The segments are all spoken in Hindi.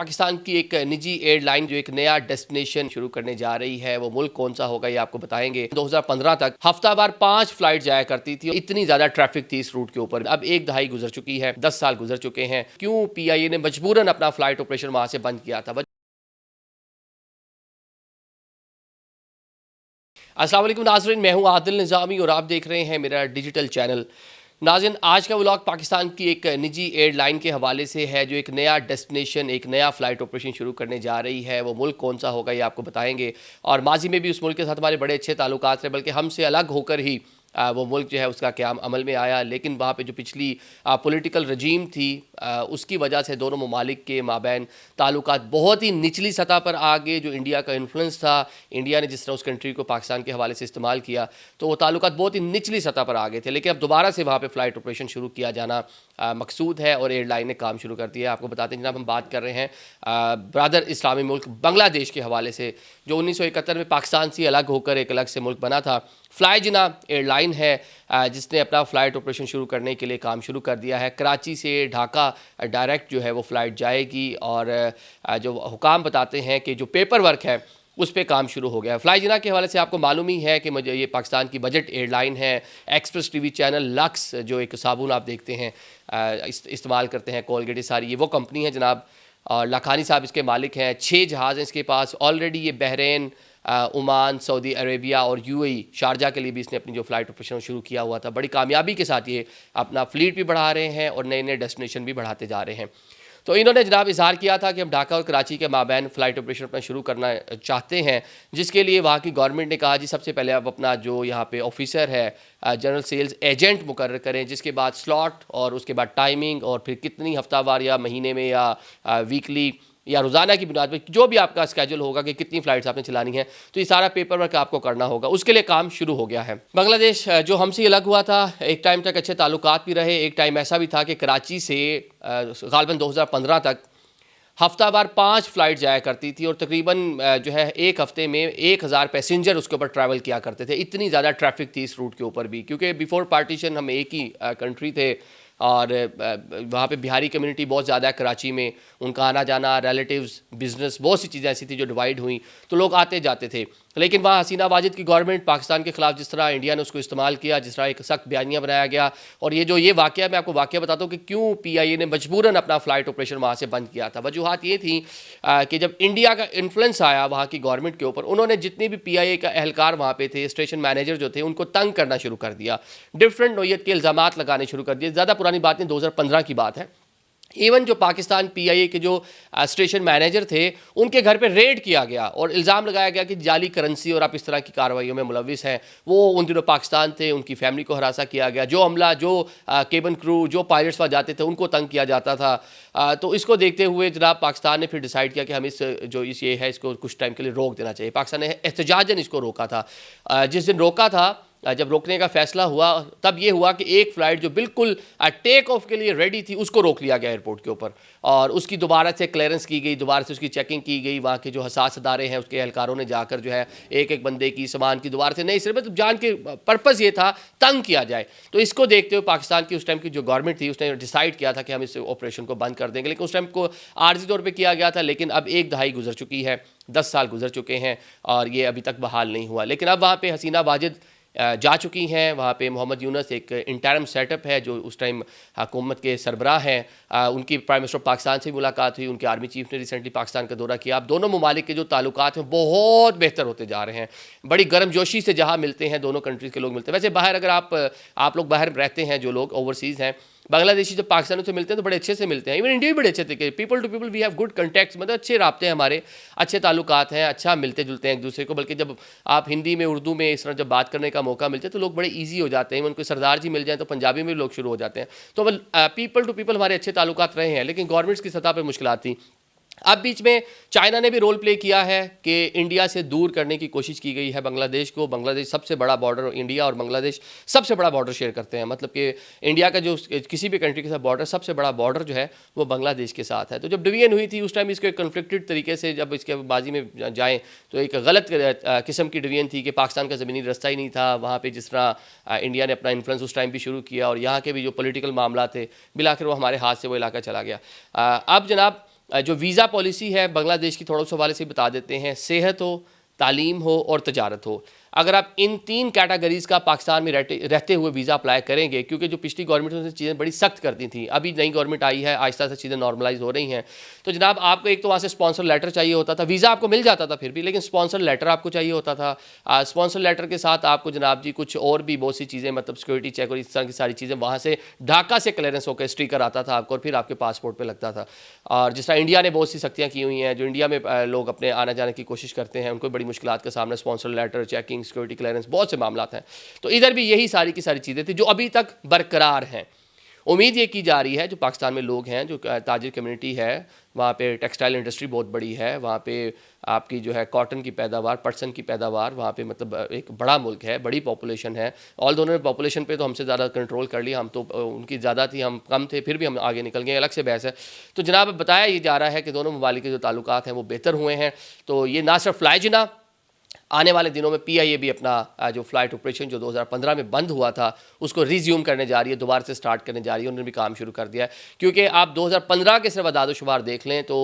पाकिस्तान की एक निजी एयरलाइन जो एक नया डेस्टिनेशन शुरू करने जा रही है, वो मुल्क कौन सा होगा ये आपको बताएंगे। 2015 तक हफ्तावार 5 फ्लाइट जाया करती थी। इतनी ज्यादा ट्रैफिक थी इस रूट के ऊपर। अब एक दहाई गुजर चुकी है, 10 साल गुजर चुके हैं। क्यों पीआईए ने मजबूरन अपना फ्लाइट ऑपरेशन वहां से बंद किया था? अस्सलाम वालेकुम नाज़रीन, मैं हूं आदिल निज़ामी और आप देख रहे हैं मेरा डिजिटल चैनल। नाज़रीन, आज का व्लॉग पाकिस्तान की एक निजी एयरलाइन के हवाले से है जो एक नया डेस्टिनेशन, एक नया फ़्लाइट ऑपरेशन शुरू करने जा रही है। वो मुल्क कौन सा होगा ये आपको बताएंगे। और माजी में भी उस मुल्क के साथ हमारे बड़े अच्छे ताल्लुकात रहे, बल्कि हमसे अलग होकर ही वो मुल्क जो है उसका क़याम अमल में आया। लेकिन वहाँ पे जो पिछली पॉलिटिकल रजीम थी, उसकी वजह से दोनों ममालिक के माबैन ताल्लुकात बहुत ही निचली सतह पर आ गए। जो इंडिया का इन्फ्लुएंस था, इंडिया ने जिस तरह उस कंट्री को पाकिस्तान के हवाले से इस्तेमाल किया, तो वो ताल्लुकात बहुत ही निचली सतह पर आ गए थे। लेकिन अब दोबारा से वहाँ पे फ़्लाइट ऑपरेशन शुरू किया जाना मकसूद है और एयरलाइन ने काम शुरू कर दिया है। आपको बताते हैं जनाब, हम बात कर रहे हैं ब्रदर इस्लामी मुल्क बांग्लादेश के हवाले से, जो 1971 में पाकिस्तान से अलग होकर एक अलग से मुल्क बना था। फ्लाई जिना एयरलाइन है जिसने अपना फ़्लाइट ऑपरेशन शुरू करने के लिए काम शुरू कर दिया है। कराची से ढाका डायरेक्ट जो है वो फ़्लाइट जाएगी और जो हुकाम बताते हैं कि जो पेपर वर्क है उस पर काम शुरू हो गया है। फ्लाई जिना के हवाले से आपको मालूम ही है कि मुझे ये पाकिस्तान की बजट एयरलाइन है। एक्सप्रेस टीवी चैनल, लक्स जो एक साबुन आप देखते हैं इस्तेमाल करते हैं, कोलगेट, सारी ये वो कंपनी है जनाब। और लखानी साहब इसके मालिक हैं। 6 जहाज़ हैं इसके पास ऑलरेडी। ये बहरीन, ओमान, सऊदी अरेबिया और यूएई, शारजा के लिए भी इसने अपनी जो फ़्लाइट ऑपरेशन शुरू किया हुआ था। बड़ी कामयाबी के साथ ये अपना फ़्लीट भी बढ़ा रहे हैं और नए नए डेस्टिनेशन भी बढ़ाते जा रहे हैं। तो इन्होंने जनाब इज़हार किया था कि हम ढाका और कराची के माबैन फ़्लाइट ऑपरेशन अपना शुरू करना चाहते हैं, जिसके लिए वहाँ की गवर्नमेंट ने कहा जी सबसे पहले आप अपना जो यहाँ पे ऑफिसर है, जनरल सेल्स एजेंट मुकर्रर करें, जिसके बाद स्लॉट और उसके बाद टाइमिंग और फिर कितनी हफ्तावार या महीने में या वीकली या रोज़ाना की बुनियाद पर जो भी आपका स्केजूल होगा कि कितनी फ़्लाइट्स आपने चलानी है, तो ये सारा पेपर वर्क आपको करना होगा। उसके लिए काम शुरू हो गया है। बांग्लादेश जो हमसे अलग हुआ था, एक टाइम तक अच्छे ताल्लुकात भी रहे। एक टाइम ऐसा भी था कि कराची से गालिबन 2015 तक हफ्तावार 5 फ़्लाइट जाया करती थी और तकरीबन जो है एक हफ़्ते में 1000 पैसेंजर उसके ऊपर ट्रैवल किया करते थे। इतनी ज़्यादा ट्रैफिक थी इस रूट के ऊपर भी, क्योंकि बिफोर पार्टीशन हम एक ही कंट्री थे और वहाँ पे बिहारी कम्युनिटी बहुत ज़्यादा है कराची में। उनका आना जाना, रिलेटिव्स, बिज़नेस, बहुत सी चीज़ें ऐसी थी जो डिवाइड हुई, तो लोग आते जाते थे। लेकिन वहाँ हसीना वाजिद की गवर्नमेंट पाकिस्तान के ख़िलाफ़ जिस तरह इंडिया ने उसको इस्तेमाल किया, जिस तरह एक सख्त बयानिया बनाया गया। और ये वाक़या, मैं आपको वाक़या बताता हूँ कि क्यों पीआईए ने मजबूरन अपना फ़्लाइट ऑपरेशन वहाँ से बंद किया था। वजूहात ये थी कि जब इंडिया का इन्फ्लुएंस आया वहाँ की गवर्नमेंट के ऊपर, उन्होंने जितने भी पीआईए का एहलकार वहाँ पे थे, स्टेशन मैनेजर जो थे, उनको तंग करना शुरू कर दिया। डिफरेंट नोयत के इल्ज़ामात लगाने शुरू कर दिए। ज़्यादा पुरानी बात नहीं, 2015 की बात है। इवन जो पाकिस्तान पीआईए के जो स्टेशन मैनेजर थे, उनके घर पे रेड किया गया और इल्ज़ाम लगाया गया कि जाली करेंसी और आप इस तरह की कार्रवाइयों में मुलविस हैं। वो उन दिनों पाकिस्तान थे, उनकी फैमिली को हरासा किया गया। जो अमला, जो केबन क्रू, जो पायलट्स वहाँ जाते थे, उनको तंग किया जाता था। तो इसको देखते हुए जनाब पाकिस्तान ने फिर डिसाइड किया कि हम इस ये है इसको कुछ टाइम के लिए रोक देना चाहिए। पाकिस्तान ने एहतजाजन इसको रोका था। जिस दिन रोका था, जब रोकने का फैसला हुआ, तब ये हुआ कि एक फ़्लाइट जो बिल्कुल टेक ऑफ के लिए रेडी थी, उसको रोक लिया गया एयरपोर्ट के ऊपर और उसकी दोबारा से क्लियरेंस की गई, दोबारा से उसकी चेकिंग की गई। वहाँ के जो हसास अदारे हैं उसके एहलकारों ने जाकर जो है एक एक बंदे की सामान की दोबारा से, नहीं सिर्फ मतलब जान के पर्पज़ ये था तंग किया जाए। तो इसको देखते हुए पाकिस्तान की उस टाइम की जो गवर्नमेंट थी, उसने डिसाइड किया था कि हम इस ऑपरेशन को बंद कर देंगे। लेकिन उस टाइम को आर्जी तौर पर किया गया था, लेकिन अब एक दहाई गुजर चुकी है, 10 साल गुजर चुके हैं और ये अभी तक बहाल नहीं हुआ। लेकिन अब वहाँ पर हसीना वाजिद जा चुकी हैं। वहाँ पे मोहम्मद यूनुस, एक इंटरम सेटअप है जो उस टाइम हुकूमत के सरबराह हैं, उनकी प्राइम मिनिस्टर पाकिस्तान से मुलाकात हुई। उनके आर्मी चीफ ने रिसेंटली पाकिस्तान का दौरा किया। अब दोनों ममालिक के जो ताल्लुकात हैं बहुत बेहतर होते जा रहे हैं। बड़ी गर्मजोशी से जहाँ मिलते हैं, दोनों कंट्रीज़ के लोग मिलते हैं। वैसे बाहर अगर आप लोग बाहर रहते हैं, जो लोग ओवरसीज़ हैं, बांग्लादेशी जब पाकिस्तानियों से मिलते हैं तो बड़े अच्छे से मिलते हैं। इवन इंडिया भी बड़े अच्छे थे, people to people we have good contacts, मतलब अच्छे राब्ते हैं हमारे, अच्छे ताल्लुकात हैं, अच्छा मिलते जुलते हैं एक दूसरे को। बल्कि जब आप हिंदी में, उर्दू में इस तरह जब बात करने का मौका मिलता है तो लोग बड़े ईजी हो जाते हैं। उनको सरदार जी मिल जाए तो पंजाबी में भी लोग शुरू हो जाते हैं। तो पीपल टू पीपल हमारे अच्छे ताल्लुकात रहे हैं, लेकिन गवर्नमेंट्स की सतह पर मुश्किल थी। अब बीच में चाइना ने भी रोल प्ले किया है कि इंडिया से दूर करने की कोशिश की गई है बांग्लादेश को। बांग्लादेश सबसे बड़ा बॉर्डर, इंडिया और बांग्लादेश सबसे बड़ा बॉर्डर शेयर करते हैं। मतलब कि इंडिया का जो किसी भी कंट्री के साथ बॉर्डर, सबसे बड़ा बॉर्डर जो है वो बांग्लादेश के साथ है। तो जब डिवीजन हुई थी उस टाइम इसको एक कन्फ्लिक्टेड तरीके से, जब इसके बाजी में जाएँ तो एक गलत किस्म की डिवीजन थी कि पाकिस्तान का ज़मीनी रास्ता ही नहीं था। वहाँ पर जिस तरह इंडिया ने अपना इन्फ्लुएंस उस टाइम भी शुरू किया और यहाँ के भी जो पोलिटिकल मामला थे, बिलाखिर वो हमारे हाथ से वो इलाका चला गया। अब जनाब जो वीज़ा पॉलिसी है बांग्लादेश की, थोड़ा उस हवाले से बता देते हैं। सेहत हो, तालीम हो और तजारत हो, अगर आप इन 3 कैटेगरीज़ का पाकिस्तान में रहते हुए वीज़ा अप्लाई करेंगे, क्योंकि जो पिछली गवर्नमेंट ने चीज़ें बड़ी सख्त कर दी थी, अभी नई गवर्नमेंट आई है, आहिस्ता आहिस्ता चीज़ें नॉर्मलाइज हो रही हैं, तो जनाब आपको एक तो वहाँ से स्पॉन्सर लेटर चाहिए होता था। वीज़ा आपको मिल जाता था फिर भी, लेकिन स्पॉन्सर लेटर आपको चाहिए होता था। स्पॉन्सर लेटर के साथ आपको जनाब जी कुछ और भी बहुत सी चीज़ें, मतलब सिक्योरिटी चेक और इस तरह की सारी चीज़ें, वहाँ से ढाका से क्लियरेंस होकर स्टिकर आता था आपको और फिर आपके पासपोर्ट पर लगता था। और जिस तरह इंडिया ने बहुत सी सख्तियाँ की हुई हैं, जो इंडिया में लोग अपने आने जाने की कोशिश करते हैं, उनको बड़ी मुश्किलात का सामना, sponsor letter, checking, security clearance, बहुत से मामला हैं। तो इधर भी यही सारी की सारी चीज़ें थी जो अभी तक बरकरार हैं। उम्मीद ये की जा रही है, जो पाकिस्तान में लोग हैं, जो ताजिर कम्युनिटी है, वहाँ पे टेक्सटाइल इंडस्ट्री बहुत बड़ी है, वहाँ पे आपकी जो है कॉटन की पैदावार, पटसन की पैदावार, वहाँ पे मतलब एक बड़ा मुल्क है, बड़ी पॉपुलेशन है। ऑल दोनों ने पॉपुलेशन पे तो हमसे ज़्यादा कंट्रोल कर लिया, हम तो उनकी ज़्यादा थी, हम कम थे, फिर भी हम आगे निकल गए, अलग से बहस है। तो जनाब बताया ये जा रहा है कि दोनों ममालिक के जो ताल्लुकात हैं वो बेहतर हुए हैं। तो ये ना सिर्फ फ्लाइजिना, आने वाले दिनों में पीआईए भी अपना जो फ्लाइट ऑपरेशन जो 2015 में बंद हुआ था उसको रिज्यूम करने जा रही है, दोबारा से स्टार्ट करने जा रही है। उन्होंने भी काम शुरू कर दिया है, क्योंकि आप 2015 के सिर्फ अदाद-ओ-शुमार देख लें तो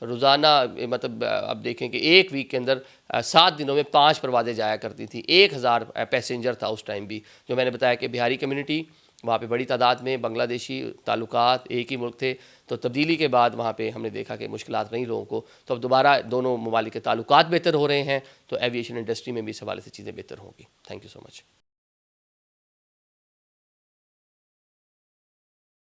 रोज़ाना मतलब आप देखें कि एक वीक के अंदर 7 दिनों में 5 परवाज़ें जाया करती थी। 1000 पैसेंजर था उस टाइम भी। जो मैंने बताया कि बिहारी कम्युनिटी, वहाँ पे बड़ी तादाद में बांग्लादेशी ताल्लुकात, एक ही मुल्क थे। तो तब्दीली के बाद वहाँ पे हमने देखा कि मुश्किलात रहीं लोगों को। तो अब दोबारा दोनों ममालिक के ताल्लुकात बेहतर हो रहे हैं, तो एविएशन इंडस्ट्री में भी इस हवाले से चीज़ें बेहतर होंगी। Thank you so much.